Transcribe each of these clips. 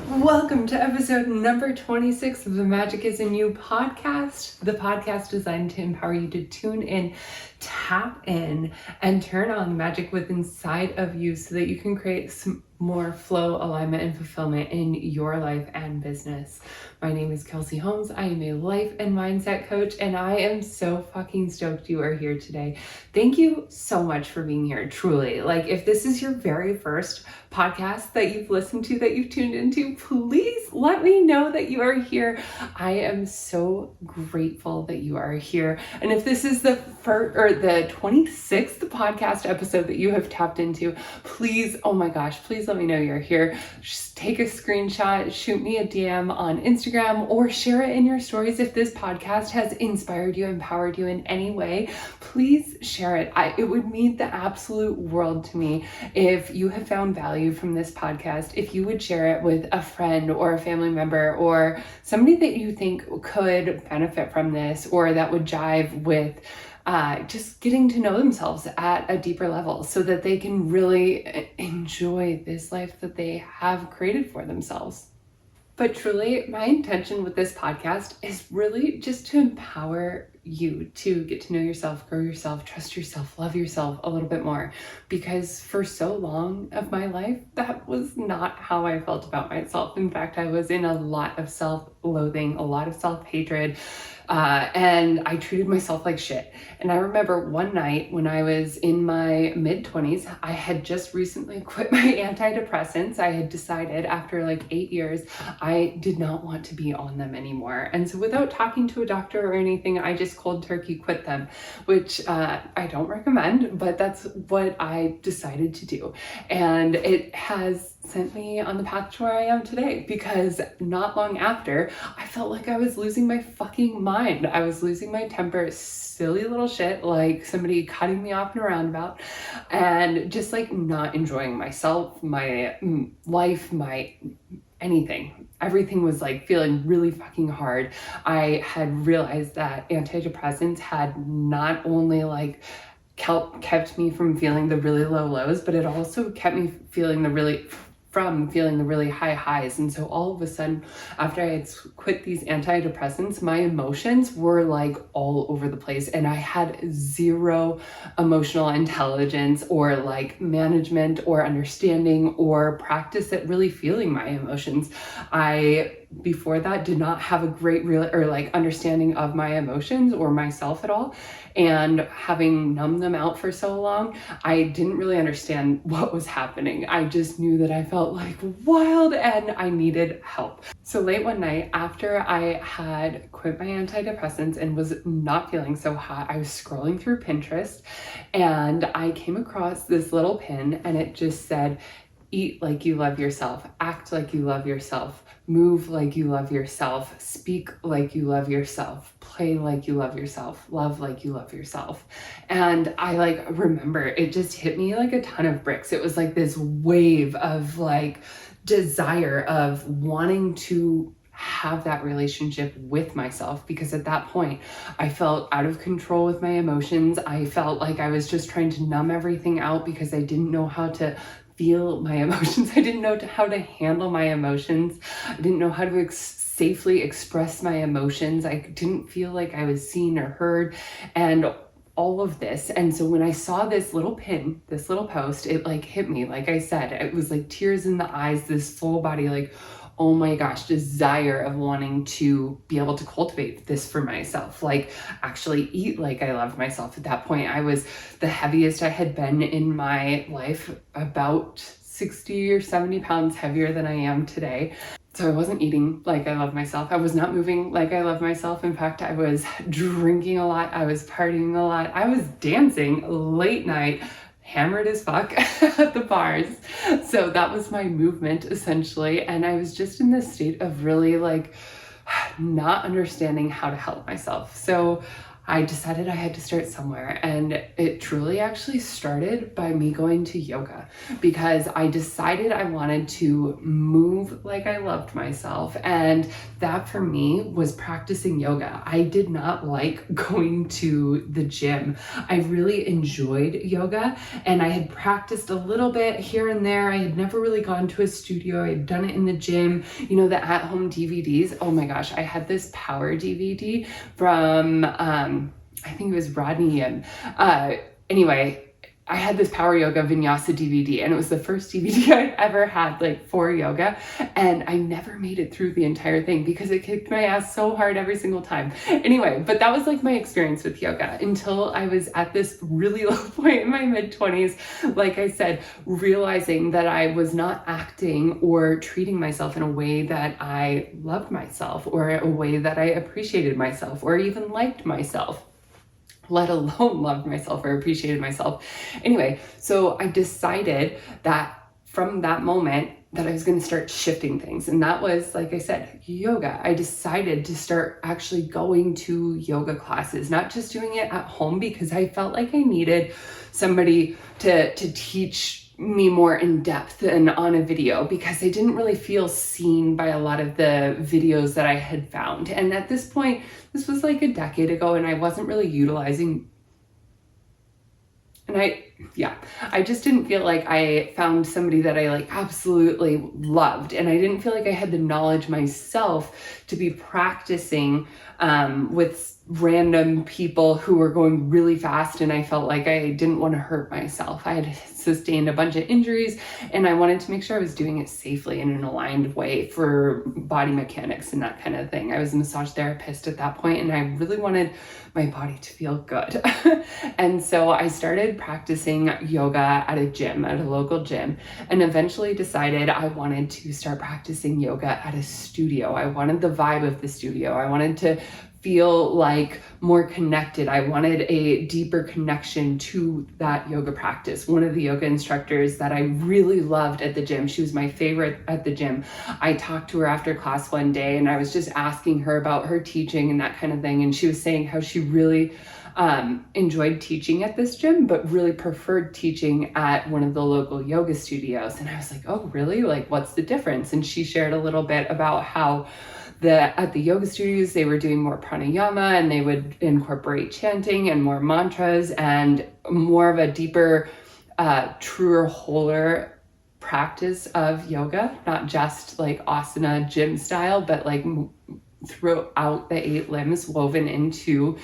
Welcome to episode number 26 of the Magic is in You podcast, the podcast designed to empower you to tune in, tap in, and turn on the magic within inside of you so that you can create some more flow, alignment, and fulfillment in your life and business. My name is Kelsey Holmes. I am a life and mindset coach, and I am so fucking stoked you are here today. Thank you so much for being here, truly. Like, if this is your very first podcast that you've listened to, that you've tuned into, please let me know that you are here. I am so grateful that you are here. And if this is the first or the 26th podcast episode that you have tapped into, please, oh my gosh, please let me know you're here. Just take a screenshot, shoot me a DM on Instagram, or share it in your stories. If this podcast has inspired you, empowered you in any way, please share it. It would mean the absolute world to me if you have found value from this podcast, if you would share it with a friend or a family member or somebody that you think could benefit from this, or that would jive with just getting to know themselves at a deeper level so that they can really enjoy this life that they have created for themselves. But truly, my intention with this podcast is really just to empower you to get to know yourself, grow yourself, trust yourself, love yourself a little bit more. Because for so long of my life, that was not how I felt about myself. In fact, I was in a lot of self-loathing, a lot of self-hatred, and I treated myself like shit. And I remember one night when I was in my mid-20s, I had just recently quit my antidepressants. I had decided after like 8 years, I did not want to be on them anymore. And so without talking to a doctor or anything, I just cold turkey quit them, which I don't recommend, but that's what I decided to do. And it has sent me on the path to where I am today, because not long after, I felt like I was losing my fucking mind. I was losing my temper, silly little shit, like somebody cutting me off in a roundabout, and just like not enjoying myself, my life, my anything. Everything was like feeling really fucking hard. I had realized that antidepressants had not only like kept me from feeling the really low lows, but it also kept me feeling the really high highs. And so all of a sudden, after I had quit these antidepressants, my emotions were like all over the place, and I had zero emotional intelligence or like management or understanding or practice at really feeling my emotions. I before that did not have a great understanding of my emotions or myself at all. And having numbed them out for so long, I didn't really understand what was happening. I just knew that I felt like wild and I needed help. So late one night, after I had quit my antidepressants and was not feeling so hot, I was scrolling through Pinterest and I came across this little pin, and it just said, eat like you love yourself, act like you love yourself, move like you love yourself, speak like you love yourself, play like you love yourself, love like you love yourself. And I like remember it just hit me like a ton of bricks. It was like this wave of like desire of wanting to have that relationship with myself, because at that point I felt out of control with my emotions. I felt like I was just trying to numb everything out because I didn't know how to feel my emotions. I didn't know how to handle my emotions. I didn't know how to safely express my emotions. I didn't feel like I was seen or heard, and all of this. And so when I saw this little pin, this little post, it like hit me. Like I said, it was like tears in the eyes, this full body, like, oh my gosh, desire of wanting to be able to cultivate this for myself, like actually eat like I loved myself. At that point, I was the heaviest I had been in my life, about 60 or 70 pounds heavier than I am today. So I wasn't eating like I love myself. I was not moving like I love myself. In fact, I was drinking a lot. I was partying a lot. I was dancing late night, hammered as fuck at the bars. So that was my movement essentially. And I was just in this state of really like not understanding how to help myself. So I decided I had to start somewhere, and it truly actually started by me going to yoga, because I decided I wanted to move like I loved myself, and that for me was practicing yoga. I did not like going to the gym. I really enjoyed yoga, and I had practiced a little bit here and there. I had never really gone to a studio. I had done it in the gym, you know, the at-home DVDs. Oh my gosh, I had this power DVD from I think it was Rodney Yim. Anyway, I had this power yoga vinyasa DVD, and it was the first DVD I'd ever had like for yoga, and I never made it through the entire thing because it kicked my ass so hard every single time. Anyway, but that was like my experience with yoga until I was at this really low point in my mid-20s, like I said, realizing that I was not acting or treating myself in a way that I loved myself, or a way that I appreciated myself, or even liked myself, let alone loved myself or appreciated myself. Anyway, so I decided that from that moment that I was going to start shifting things. And that was, like I said, yoga. I decided to start actually going to yoga classes, not just doing it at home, because I felt like I needed somebody to teach me more in depth and on a video, because I didn't really feel seen by a lot of the videos that I had found. And at this point, this was like a decade ago, and I wasn't really utilizing, and I just didn't feel like I found somebody that I like absolutely loved. And I didn't feel like I had the knowledge myself to be practicing with random people who were going really fast, and I felt like I didn't want to hurt myself. I had sustained a bunch of injuries, and I wanted to make sure I was doing it safely in an aligned way for body mechanics and that kind of thing. I was a massage therapist at that point, and I really wanted my body to feel good. And so I started practicing yoga at a gym, at a local gym, and eventually decided I wanted to start practicing yoga at a studio. I wanted the vibe of the studio. I wanted to feel like more connected. I wanted a deeper connection to that yoga practice. One of the yoga instructors that I really loved at the gym, she was my favorite at the gym. I talked to her after class one day, and I was just asking her about her teaching and that kind of thing. And she was saying how she really enjoyed teaching at this gym, but really preferred teaching at one of the local yoga studios. And I was like, oh, really? Like, what's the difference? And she shared a little bit about how at the yoga studios, they were doing more pranayama, and they would incorporate chanting and more mantras and more of a deeper, truer, wholer practice of yoga, not just like asana gym style, but like throughout the 8 limbs woven into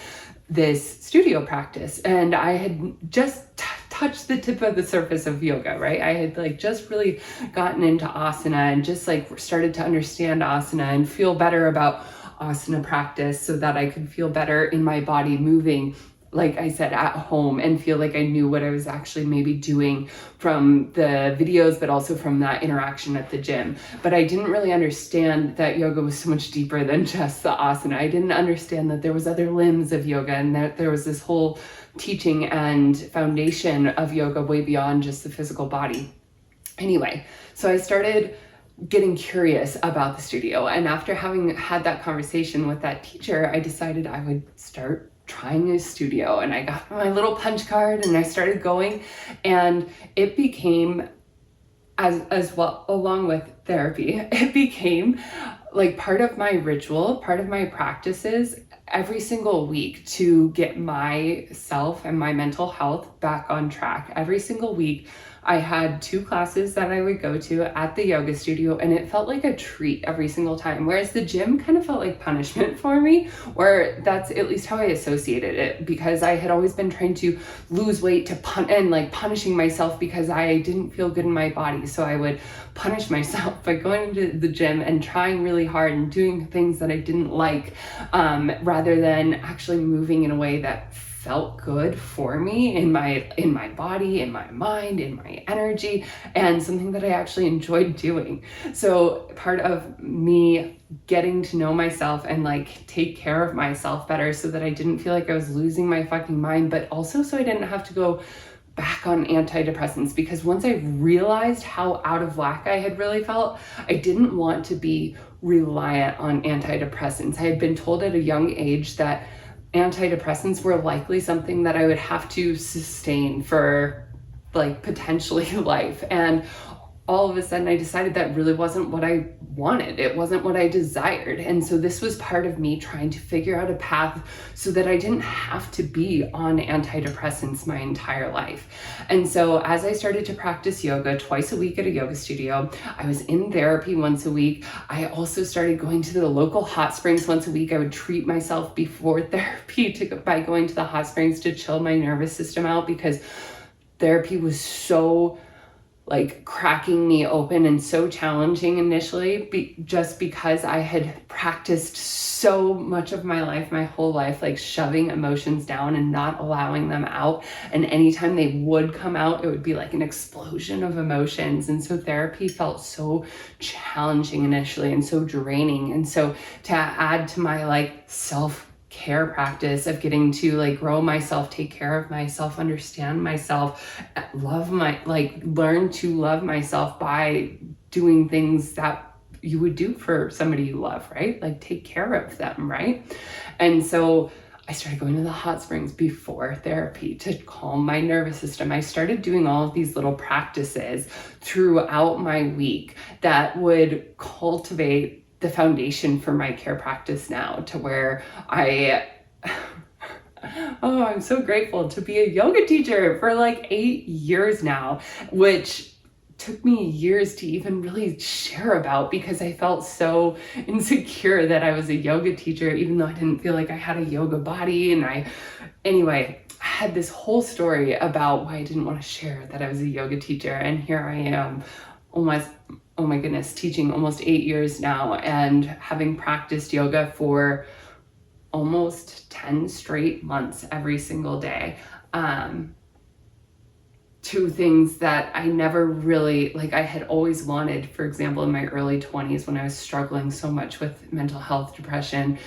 this studio practice. And I had just touched the tip of the surface of yoga, right? I had like just really gotten into asana and just like started to understand asana and feel better about asana practice, so that I could feel better in my body moving, like I said, at home, and feel like I knew what I was actually maybe doing from the videos, but also from that interaction at the gym. But I didn't really understand that yoga was so much deeper than just the asana. I didn't understand that there was other limbs of yoga, and that there was this whole teaching and foundation of yoga way beyond just the physical body. Anyway, so I started getting curious about the studio. And after having had that conversation with that teacher, I decided I would start trying a studio. And I got my little punch card, and I started going, and it became, as well, along with therapy, it became like part of my ritual, part of my practices every single week to get myself and my mental health back on track. Every single week, I had 2 classes that I would go to at the yoga studio, and it felt like a treat every single time. Whereas the gym kind of felt like punishment for me, or that's at least how I associated it, because I had always been trying to lose weight and like punishing myself because I didn't feel good in my body. So I would punish myself by going to the gym and trying really hard and doing things that I didn't like, rather than actually moving in a way that felt good for me in my body, in my mind, in my energy, and something that I actually enjoyed doing. So part of me getting to know myself and like take care of myself better, so that I didn't feel like I was losing my fucking mind, but also so I didn't have to go back on antidepressants, because once I realized how out of whack I had really felt, I didn't want to be reliant on antidepressants. I had been told at a young age that antidepressants were likely something that I would have to sustain for like potentially life. And all of a sudden I decided that really wasn't what I wanted. It wasn't what I desired. And so this was part of me trying to figure out a path so that I didn't have to be on antidepressants my entire life. And so as I started to practice yoga twice a week at a yoga studio, I was in therapy once a week. I also started going to the local hot springs once a week. I would treat myself before therapy by going to the hot springs to chill my nervous system out, because therapy was so like cracking me open and so challenging initially, just because I had practiced so much of my life, my whole life, like shoving emotions down and not allowing them out. And anytime they would come out, it would be like an explosion of emotions. And so therapy felt so challenging initially and so draining. And so to add to my like self-care practice of getting to like grow myself, take care of myself, understand myself, learn to love myself by doing things that you would do for somebody you love, right? Like take care of them, right? And so I started going to the hot springs before therapy to calm my nervous system. I started doing all of these little practices throughout my week that would cultivate the foundation for my care practice now, to where I'm so grateful to be a yoga teacher for like 8 years now, which took me years to even really share about, because I felt so insecure that I was a yoga teacher, even though I didn't feel like I had a yoga body. And I had this whole story about why I didn't want to share that I was a yoga teacher. And here I am, oh my goodness, teaching almost 8 years now and having practiced yoga for almost 10 straight months every single day. Two things that I never really, like I had always wanted, for example, in my early 20s when I was struggling so much with mental health, depression,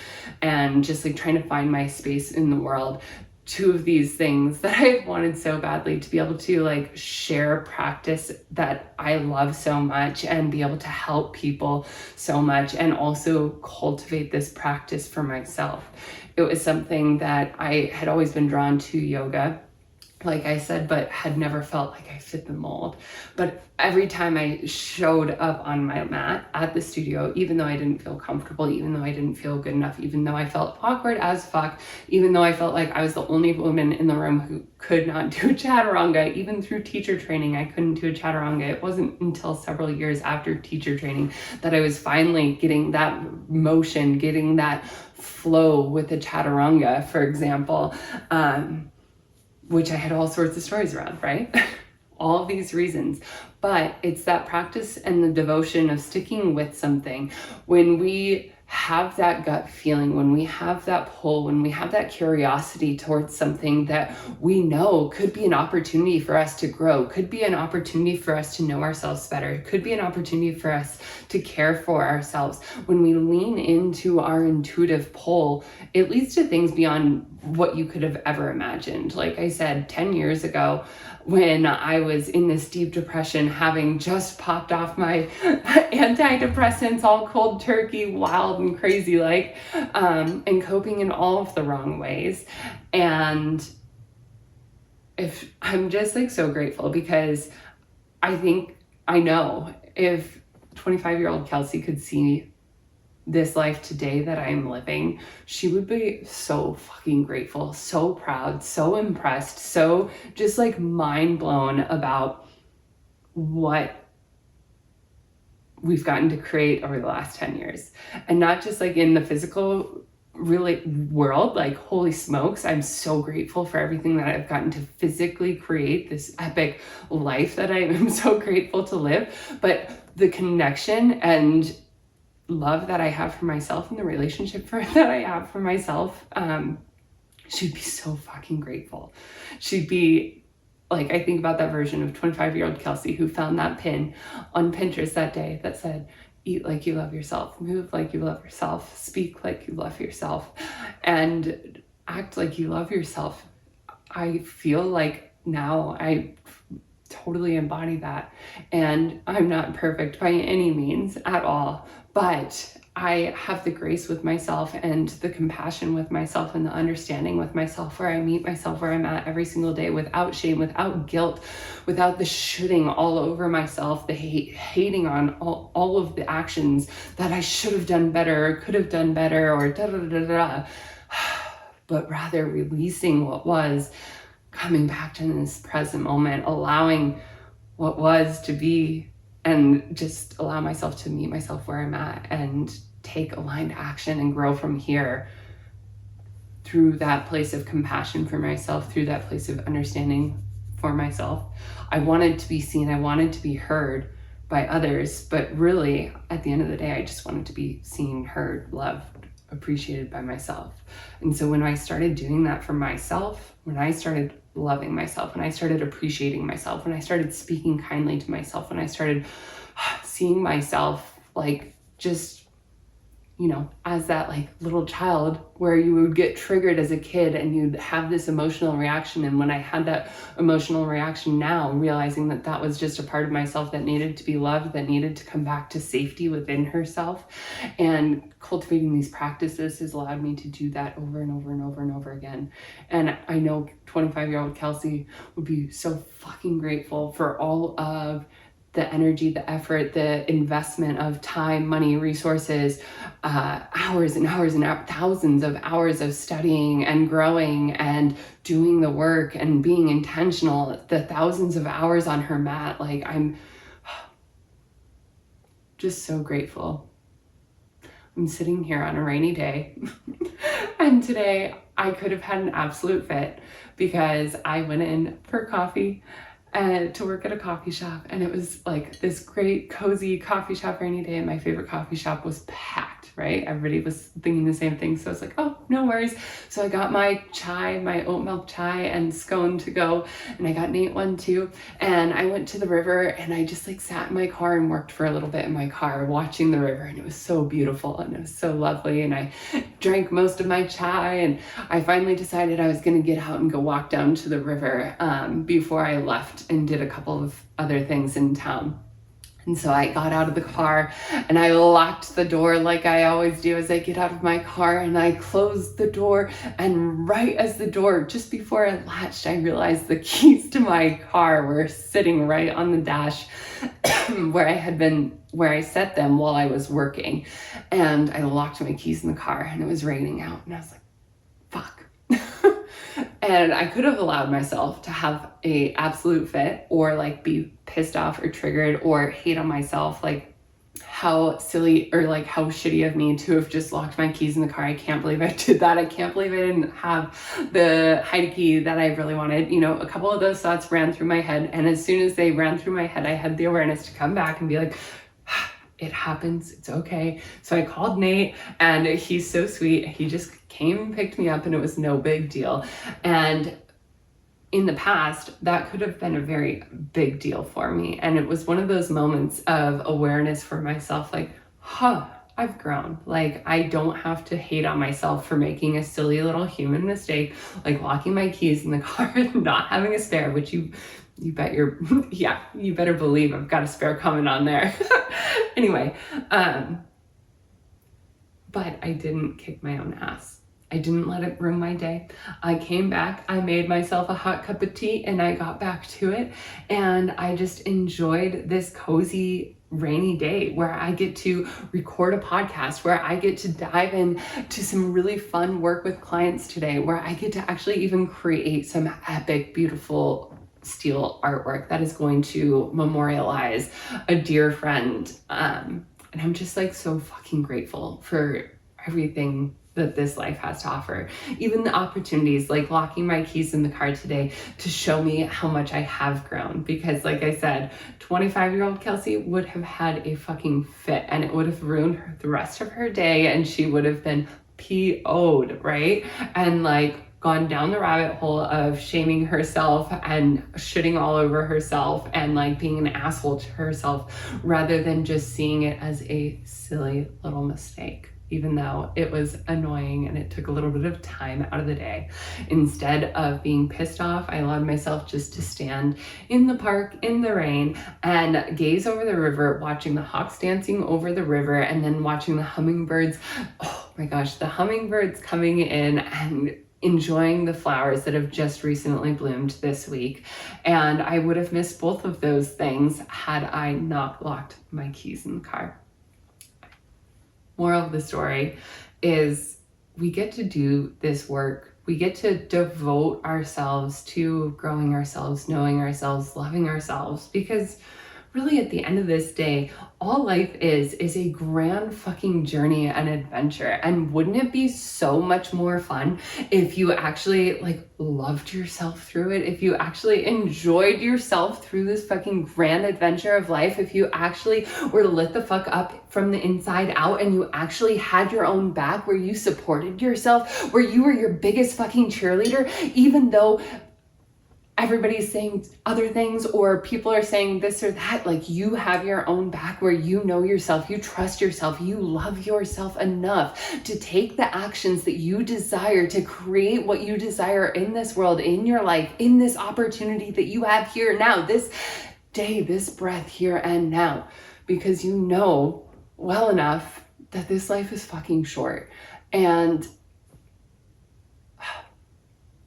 and just like trying to find my space in the world. Two of these things that I wanted so badly, to be able to like share practice that I love so much and be able to help people so much, and also cultivate this practice for myself. It was something that I had always been drawn to yoga, like I said, but had never felt like I fit the mold. But every time I showed up on my mat at the studio, even though I didn't feel comfortable, even though I didn't feel good enough, even though I felt awkward as fuck, even though I felt like I was the only woman in the room who could not do chaturanga, even through teacher training, I couldn't do a chaturanga. It wasn't until several years after teacher training that I was finally getting that motion, getting that flow with the chaturanga, for example, which I had all sorts of stories around, right? All of these reasons. But it's that practice and the devotion of sticking with something. When we have that gut feeling, when we have that pull, when we have that curiosity towards something that we know could be an opportunity for us to grow, could be an opportunity for us to know ourselves better, could be an opportunity for us to care for ourselves. When we lean into our intuitive pull, it leads to things beyond what you could have ever imagined. Like I said, 10 years ago, when I was in this deep depression, having just popped off my antidepressants, all cold turkey, wild and crazy like, and coping in all of the wrong ways. And if I'm just like so grateful, because I know if 25-year-old Kelsey could see this life today that I'm living, she would be so fucking grateful, so proud, so impressed, so just like mind blown about what we've gotten to create over the last 10 years. And not just like in the physical really world, like holy smokes, I'm so grateful for everything that I've gotten to physically create, this epic life that I am so grateful to live, but the connection and love that I have for myself and the relationship that I have for myself, she'd be so fucking grateful. She'd be like, I think about that version of 25-year-old Kelsey who found that pin on Pinterest that day that said, eat like you love yourself, move like you love yourself, speak like you love yourself, and act like you love yourself. I feel like now I totally embody that. And I'm not perfect by any means at all, but I have the grace with myself and the compassion with myself and the understanding with myself, where I meet myself where I'm at every single day without shame, without guilt, without the shooting all over myself, the hating on all of the actions that I should have done better, or could have done better, or da da da da, but rather releasing what was, coming back to this present moment, allowing what was to be, and just allow myself to meet myself where I'm at and take aligned action and grow from here through that place of compassion for myself, through that place of understanding for myself. I wanted to be seen, I wanted to be heard by others, but really at the end of the day, I just wanted to be seen, heard, loved, appreciated by myself. And so when I started doing that for myself, when I started loving myself, when I started appreciating myself, when I started speaking kindly to myself, when I started seeing myself like just, you know, as that like little child where you would get triggered as a kid and you'd have this emotional reaction. And when I had that emotional reaction now, realizing that that was just a part of myself that needed to be loved, that needed to come back to safety within herself. And cultivating these practices has allowed me to do that over and over and over and over again. And I know 25-year-old Kelsey would be so fucking grateful for all of the energy, the effort, the investment of time, money, resources, hours and hours and thousands of hours of studying and growing and doing the work and being intentional, the thousands of hours on her mat. Like, I'm just so grateful. I'm sitting here on a rainy day and today I could have had an absolute fit because I went in for coffee and to work at a coffee shop, and it was like this great cozy coffee shop rainy day, and my favorite coffee shop was packed, right? Everybody was thinking the same thing, so I was like, oh, no worries. So I got my chai, my oat milk chai and scone to go, and I got Nate one too, and I went to the river and I just like sat in my car and worked for a little bit in my car watching the river, and it was so beautiful and it was so lovely, and I drank most of my chai, and I finally decided I was going to get out and go walk down to the river before I left and did a couple of other things in town. And so I got out of the car and I locked the door like I always do as I get out of my car, and I closed the door, and right as the door, just before I latched, I realized the keys to my car were sitting right on the dash where I set them while I was working. And I locked my keys in the car and it was raining out, and I was like, fuck. And I could have allowed myself to have a absolute fit or like be pissed off or triggered or hate on myself, like how silly or like how shitty of me to have just locked my keys in the car. I can't believe I did that. I can't believe I didn't have the hide key that I really wanted. You know, a couple of those thoughts ran through my head, and as soon as they ran through my head, I had the awareness to come back and be like, it happens, it's okay. So I called Nate, and he's so sweet. He just came and picked me up, and it was no big deal. And in the past, that could have been a very big deal for me. And it was one of those moments of awareness for myself, like, I've grown. Like, I don't have to hate on myself for making a silly little human mistake, like locking my keys in the car and not having a spare, which you better believe I've got a spare coming on there. Anyway, but I didn't kick my own ass. I didn't let it ruin my day. I came back, I made myself a hot cup of tea, and I got back to it. And I just enjoyed this cozy rainy day where I get to record a podcast, where I get to dive into some really fun work with clients today, where I get to actually even create some epic, beautiful steel artwork that is going to memorialize a dear friend. And I'm just like so fucking grateful for everything that this life has to offer. Even the opportunities, like locking my keys in the car today, to show me how much I have grown. Because like I said, 25-year-old Kelsey would have had a fucking fit, and it would have ruined the rest of her day, and she would have been PO'd, right? And like gone down the rabbit hole of shaming herself and shitting all over herself and like being an asshole to herself, rather than just seeing it as a silly little mistake. even though it was annoying and it took a little bit of time out of the day. Instead of being pissed off, I allowed myself just to stand in the park in the rain and gaze over the river, watching the hawks dancing over the river, and then watching the hummingbirds. Oh my gosh, the hummingbirds coming in and enjoying the flowers that have just recently bloomed this week. And I would have missed both of those things had I not locked my keys in the car. Moral of the story is we get to do this work. We get to devote ourselves to growing ourselves, knowing ourselves, loving ourselves, because really at the end of this day, all life is a grand fucking journey and adventure. And wouldn't it be so much more fun if you actually loved yourself through it? If you actually enjoyed yourself through this fucking grand adventure of life? If you actually were lit the fuck up from the inside out and you actually had your own back, where you supported yourself, where you were your biggest fucking cheerleader, even though everybody's saying other things or people are saying this or that, you have your own back, where you know yourself, you trust yourself, you love yourself enough to take the actions that you desire to create what you desire in this world, in your life, in this opportunity that you have here now, this day, this breath here and now, because you know well enough that this life is fucking short. And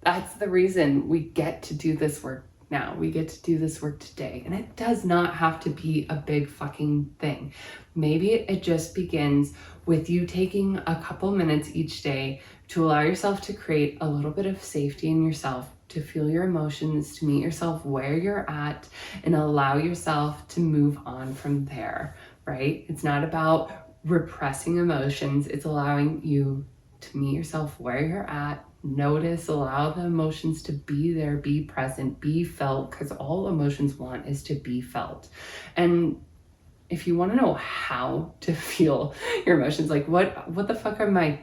that's the reason we get to do this work now. We get to do this work today. And it does not have to be a big fucking thing. Maybe it just begins with you taking a couple minutes each day to allow yourself to create a little bit of safety in yourself, to feel your emotions, to meet yourself where you're at, and allow yourself to move on from there, right? It's not about repressing emotions. It's allowing you to meet yourself where you're at. Notice, allow the emotions to be there, be present, be felt, because all emotions want is to be felt. And if you want to know how to feel your emotions, what the fuck am I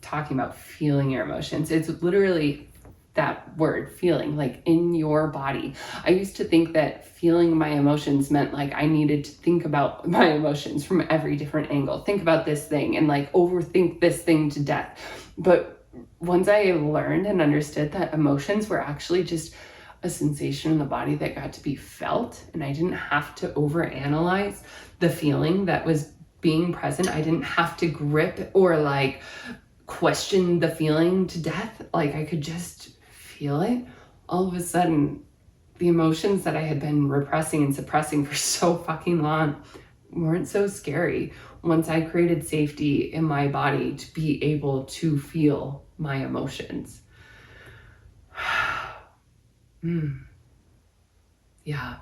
talking about feeling your emotions? It's literally that word, feeling, in your body. I used to think that feeling my emotions meant I needed to think about my emotions from every different angle, think about this thing and overthink this thing to death. But once I learned and understood that emotions were actually just a sensation in the body that got to be felt, and I didn't have to overanalyze the feeling that was being present. I didn't have to grip or question the feeling to death. I could just feel it. All of a sudden, the emotions that I had been repressing and suppressing for so fucking long weren't so scary once I created safety in my body to be able to feel my emotions. Yeah.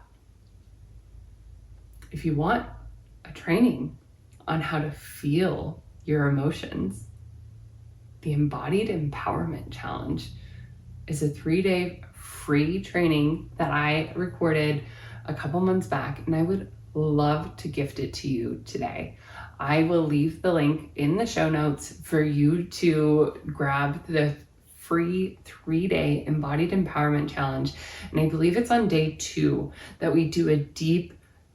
If you want a training on how to feel your emotions, the Embodied Empowerment Challenge is a 3-day free training that I recorded a couple months back, and I would love to gift it to you today. I will leave the link in the show notes for you to grab the free 3-day Embodied Empowerment Challenge. And I believe it's on day 2 that we do a deep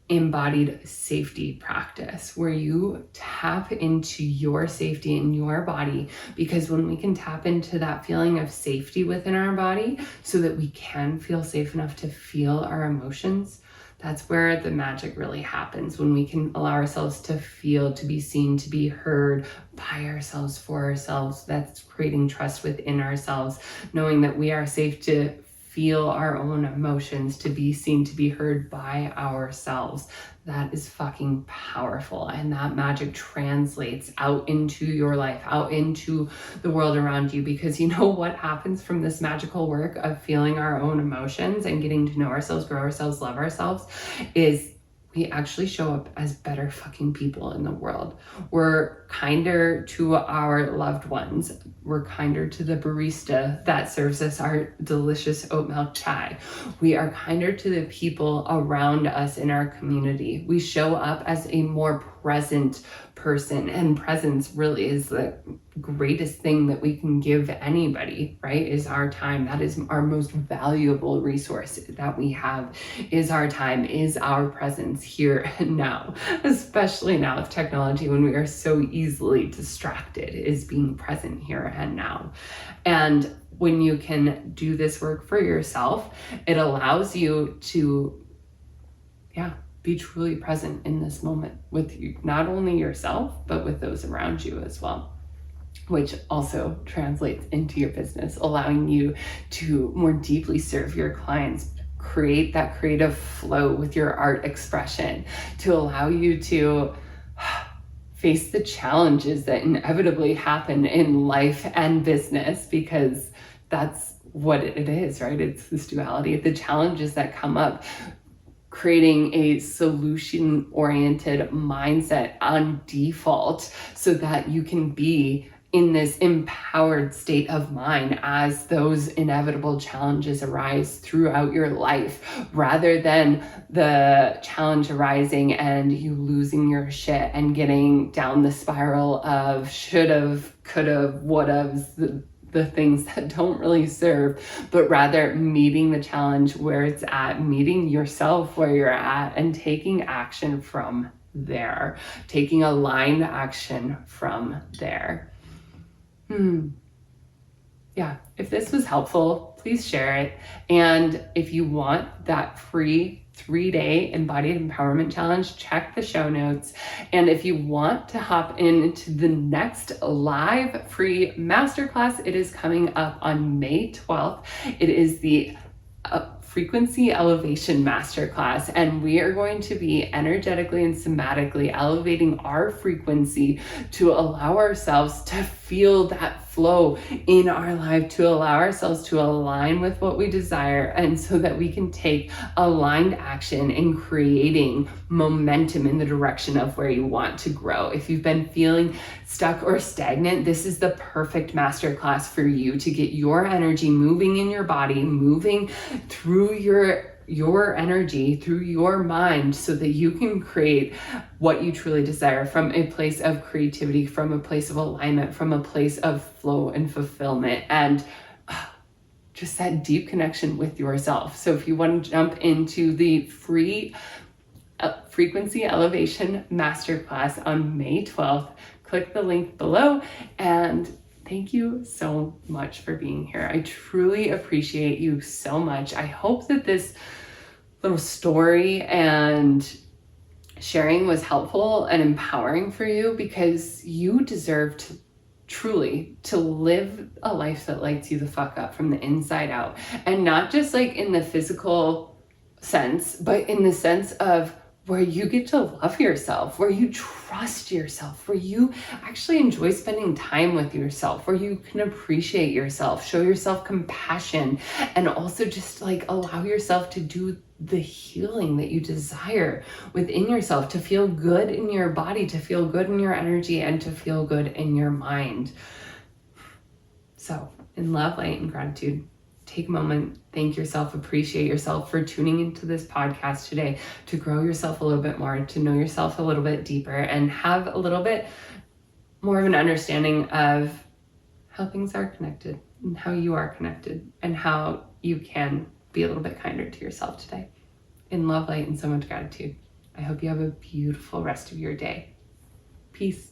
embodied safety practice where you tap into your safety in your body, because when we can tap into that feeling of safety within our body so that we can feel safe enough to feel our emotions, that's where the magic really happens. When we can allow ourselves to feel, to be seen, to be heard by ourselves, for ourselves. That's creating trust within ourselves, knowing that we are safe to feel our own emotions, to be seen, to be heard by ourselves. That is fucking powerful. And that magic translates out into your life, out into the world around you, because you know what happens from this magical work of feeling our own emotions and getting to know ourselves, grow ourselves, love ourselves, is we actually show up as better fucking people in the world. We're kinder to our loved ones. We're kinder to the barista that serves us our delicious oat milk chai. We are kinder to the people around us in our community. We show up as a more present person, and presence really is the greatest thing that we can give anybody, right? Is our time. That is our most valuable resource that we have, is our time, is our presence here and now, especially now with technology when we are so easily distracted, is being present here and now. And when you can do this work for yourself, it allows you to, be truly present in this moment with you, not only yourself, but with those around you as well, which also translates into your business, allowing you to more deeply serve your clients, create that creative flow with your art expression, to allow you to face the challenges that inevitably happen in life and business, because that's what it is, right? It's this duality, the challenges that come up, creating a solution-oriented mindset on default so that you can be in this empowered state of mind as those inevitable challenges arise throughout your life, rather than the challenge arising and you losing your shit and getting down the spiral of should've, could've, what've's, the things that don't really serve, but rather meeting the challenge where it's at, meeting yourself where you're at, and taking action from there, taking aligned action from there. Yeah, if this was helpful, please share it. And if you want that free 3-day embodied empowerment challenge, check the show notes. And if you want to hop into the next live free masterclass, it is coming up on May 12th. It is the Frequency Elevation Masterclass, and we are going to be energetically and somatically elevating our frequency to allow ourselves to feel that flow in our life, to allow ourselves to align with what we desire, and so that we can take aligned action in creating momentum in the direction of where you want to grow. If you've been feeling stuck or stagnant, this is the perfect masterclass for you to get your energy moving in your body, moving through your energy, through your mind, so that you can create what you truly desire from a place of creativity, from a place of alignment, from a place of flow and fulfillment, and just that deep connection with yourself. So if you want to jump into the free Frequency Elevation Masterclass on May 12th, click the link below. And thank you so much for being here. I truly appreciate you so much. I hope that this little story and sharing was helpful and empowering for you, because you deserve to truly to live a life that lights you the fuck up from the inside out. And not just like in the physical sense, but in the sense of where you get to love yourself, where you trust yourself, where you actually enjoy spending time with yourself, where you can appreciate yourself, show yourself compassion, and also just like allow yourself to do the healing that you desire within yourself, to feel good in your body, to feel good in your energy, and to feel good in your mind. So in love, light, and gratitude, take a moment, thank yourself, appreciate yourself for tuning into this podcast today, to grow yourself a little bit more, to know yourself a little bit deeper, and have a little bit more of an understanding of how things are connected and how you are connected, and how you can be a little bit kinder to yourself today. In love, light, and so much gratitude. I hope you have a beautiful rest of your day. Peace.